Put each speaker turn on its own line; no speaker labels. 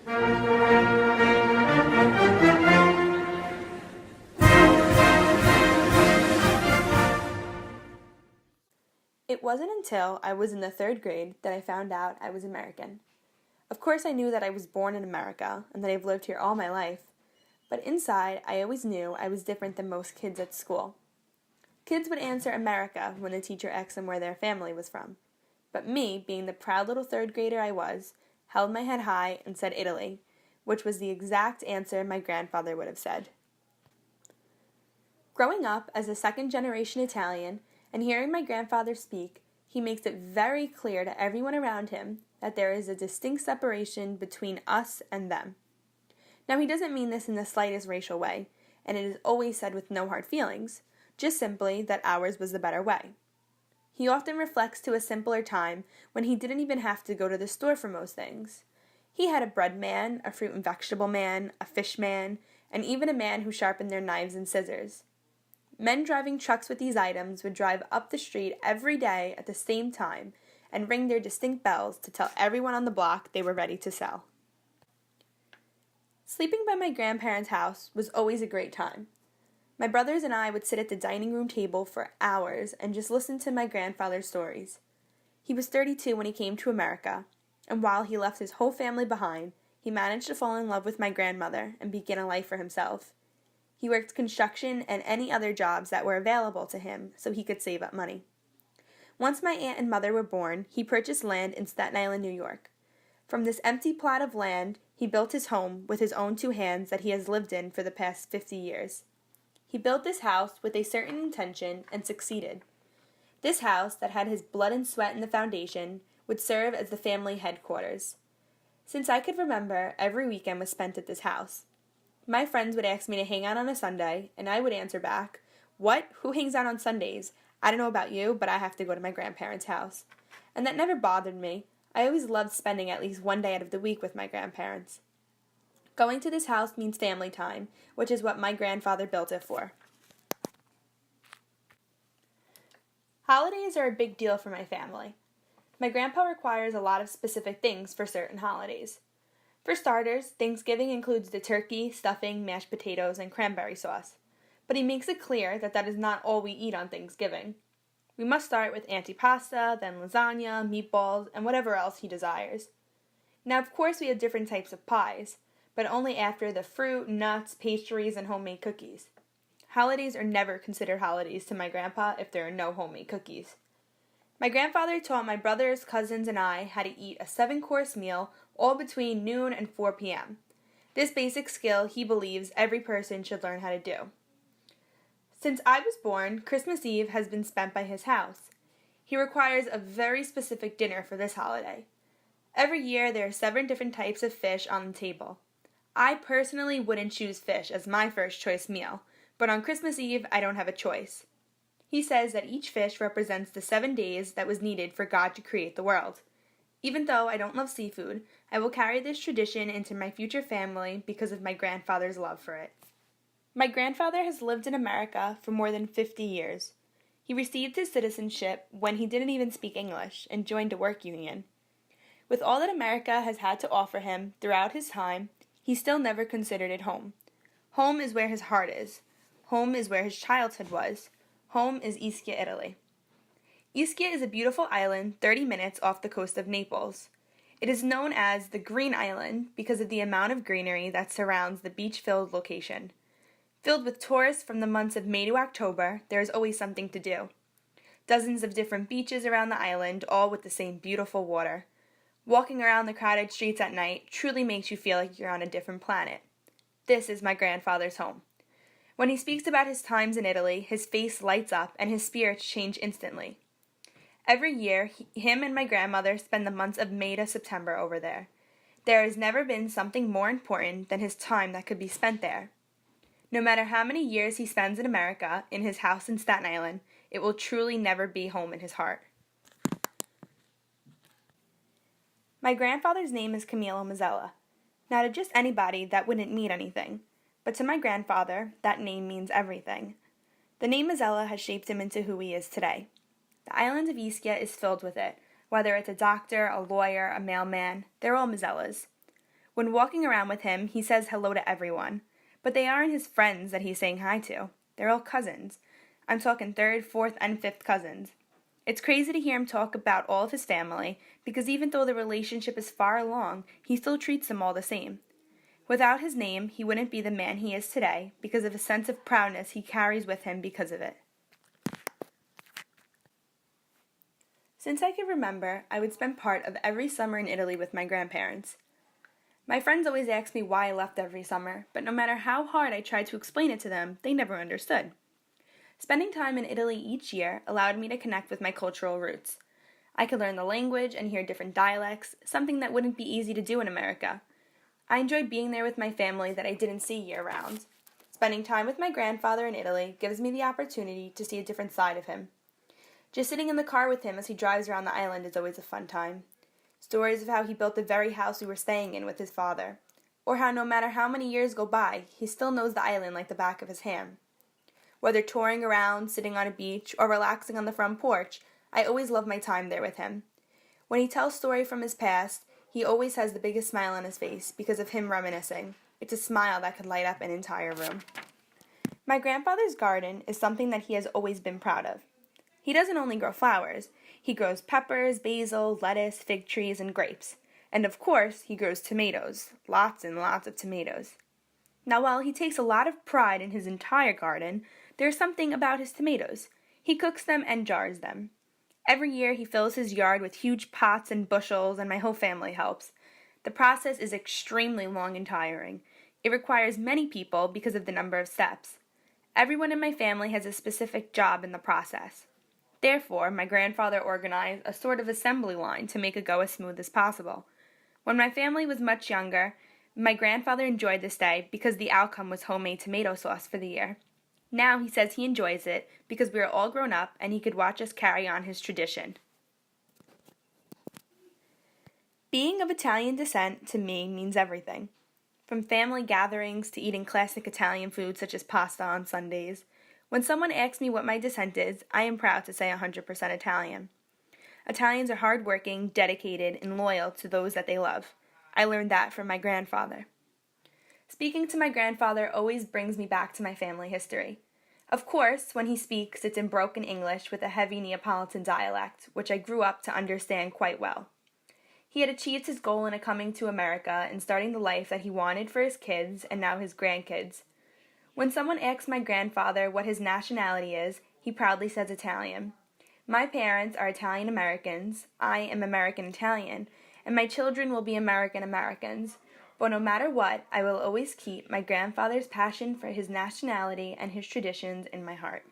It wasn't until I was in the third grade that I found out I was American. Of course, I knew that I was born in America and that I've lived here all my life, but inside, I always knew I was different than most kids at school. Kids would answer America when the teacher asked them where their family was from. But me, being the proud little third grader I was, held my head high and said Italy, which was the exact answer my grandfather would have said. Growing up as a second-generation Italian and hearing my grandfather speak, he makes it very clear to everyone around him that there is a distinct separation between us and them. Now, he doesn't mean this in the slightest racial way, and it is always said with no hard feelings, just simply that ours was the better way. He often reflects to a simpler time when he didn't even have to go to the store for most things. He had a bread man, a fruit and vegetable man, a fish man, and even a man who sharpened their knives and scissors. Men driving trucks with these items would drive up the street every day at the same time and ring their distinct bells to tell everyone on the block they were ready to sell. Sleeping by my grandparents' house was always a great time. My brothers and I would sit at the dining room table for hours and just listen to my grandfather's stories. He was 32 when he came to America, and while he left his whole family behind, he managed to fall in love with my grandmother and begin a life for himself. He worked construction and any other jobs that were available to him so he could save up money. Once my aunt and mother were born, he purchased land in Staten Island, New York. From this empty plot of land, he built his home with his own two hands that he has lived in for the past 50 years. He built this house with a certain intention and succeeded. This house, that had his blood and sweat in the foundation, would serve as the family headquarters. Since I could remember, every weekend was spent at this house. My friends would ask me to hang out on a Sunday, and I would answer back, "What? Who hangs out on Sundays? I don't know about you, but I have to go to my grandparents' house." And that never bothered me. I always loved spending at least one day out of the week with my grandparents. Going to this house means family time, which is what my grandfather built it for. Holidays are a big deal for my family. My grandpa requires a lot of specific things for certain holidays. For starters, Thanksgiving includes the turkey, stuffing, mashed potatoes, and cranberry sauce. But he makes it clear that that is not all we eat on Thanksgiving. We must start with antipasta, then lasagna, meatballs, and whatever else he desires. Now, of course, we have different types of pies, but only after the fruit, nuts, pastries, and homemade cookies. Holidays are never considered holidays to my grandpa if there are no homemade cookies. My grandfather taught my brothers, cousins, and I how to eat a 7-course meal all between noon and 4 p.m. This basic skill he believes every person should learn how to do. Since I was born, Christmas Eve has been spent by his house. He requires a very specific dinner for this holiday. Every year there are 7 different types of fish on the table. I personally wouldn't choose fish as my first choice meal, but on Christmas Eve I don't have a choice. He says that each fish represents the 7 days that was needed for God to create the world. Even though I don't love seafood, I will carry this tradition into my future family because of my grandfather's love for it. My grandfather has lived in America for more than 50 years. He received his citizenship when he didn't even speak English and joined a work union. With all that America has had to offer him throughout his time, he still never considered it home. Home is where his heart is. Home is where his childhood was. Home is Ischia, Italy. Ischia is a beautiful island 30 minutes off the coast of Naples. It is known as the Green Island because of the amount of greenery that surrounds the beach-filled location. Filled with tourists from the months of May to October, there is always something to do. Dozens of different beaches around the island, all with the same beautiful water. Walking around the crowded streets at night truly makes you feel like you're on a different planet. This is my grandfather's home. When he speaks about his times in Italy, his face lights up and his spirits change instantly. Every year, him and my grandmother spend the months of May to September over there. There has never been something more important than his time that could be spent there. No matter how many years he spends in America, in his house in Staten Island, it will truly never be home in his heart. My grandfather's name is Camillo Mazzella. Now to just anybody, that wouldn't mean anything. But to my grandfather, that name means everything. The name Mazzella has shaped him into who he is today. The island of Ischia is filled with it. Whether it's a doctor, a lawyer, a mailman, they're all Mazzellas. When walking around with him, he says hello to everyone. But they aren't his friends that he's saying hi to. They're all cousins. I'm talking third, fourth, and fifth cousins. It's crazy to hear him talk about all of his family, because even though the relationship is far along, he still treats them all the same. Without his name, he wouldn't be the man he is today, because of a sense of proudness he carries with him because of it. Since I can remember, I would spend part of every summer in Italy with my grandparents. My friends always ask me why I left every summer, but no matter how hard I tried to explain it to them, they never understood. Spending time in Italy each year allowed me to connect with my cultural roots. I could learn the language and hear different dialects, something that wouldn't be easy to do in America. I enjoyed being there with my family that I didn't see year-round. Spending time with my grandfather in Italy gives me the opportunity to see a different side of him. Just sitting in the car with him as he drives around the island is always a fun time. Stories of how he built the very house we were staying in with his father, or how no matter how many years go by, he still knows the island like the back of his hand. Whether touring around, sitting on a beach, or relaxing on the front porch, I always love my time there with him. When he tells stories from his past, he always has the biggest smile on his face because of him reminiscing. It's a smile that could light up an entire room. My grandfather's garden is something that he has always been proud of. He doesn't only grow flowers. He grows peppers, basil, lettuce, fig trees, and grapes. And of course, he grows tomatoes. Lots and lots of tomatoes. Now, while he takes a lot of pride in his entire garden, there's something about his tomatoes. He cooks them and jars them. Every year, he fills his yard with huge pots and bushels, and my whole family helps. The process is extremely long and tiring. It requires many people because of the number of steps. Everyone in my family has a specific job in the process. Therefore, my grandfather organized a sort of assembly line to make it go as smooth as possible. When my family was much younger, my grandfather enjoyed this day because the outcome was homemade tomato sauce for the year. Now he says he enjoys it because we are all grown up and he could watch us carry on his tradition. Being of Italian descent to me means everything. From family gatherings to eating classic Italian food such as pasta on Sundays. When someone asks me what my descent is, I am proud to say 100% Italian. Italians are hardworking, dedicated, and loyal to those that they love. I learned that from my grandfather. Speaking to my grandfather always brings me back to my family history. Of course, when he speaks, it's in broken English with a heavy Neapolitan dialect, which I grew up to understand quite well. He had achieved his goal in coming to America and starting the life that he wanted for his kids and now his grandkids. When someone asks my grandfather what his nationality is, he proudly says Italian. My parents are Italian Americans, I am American Italian, and my children will be American Americans. But no matter what, I will always keep my grandfather's passion for his nationality and his traditions in my heart.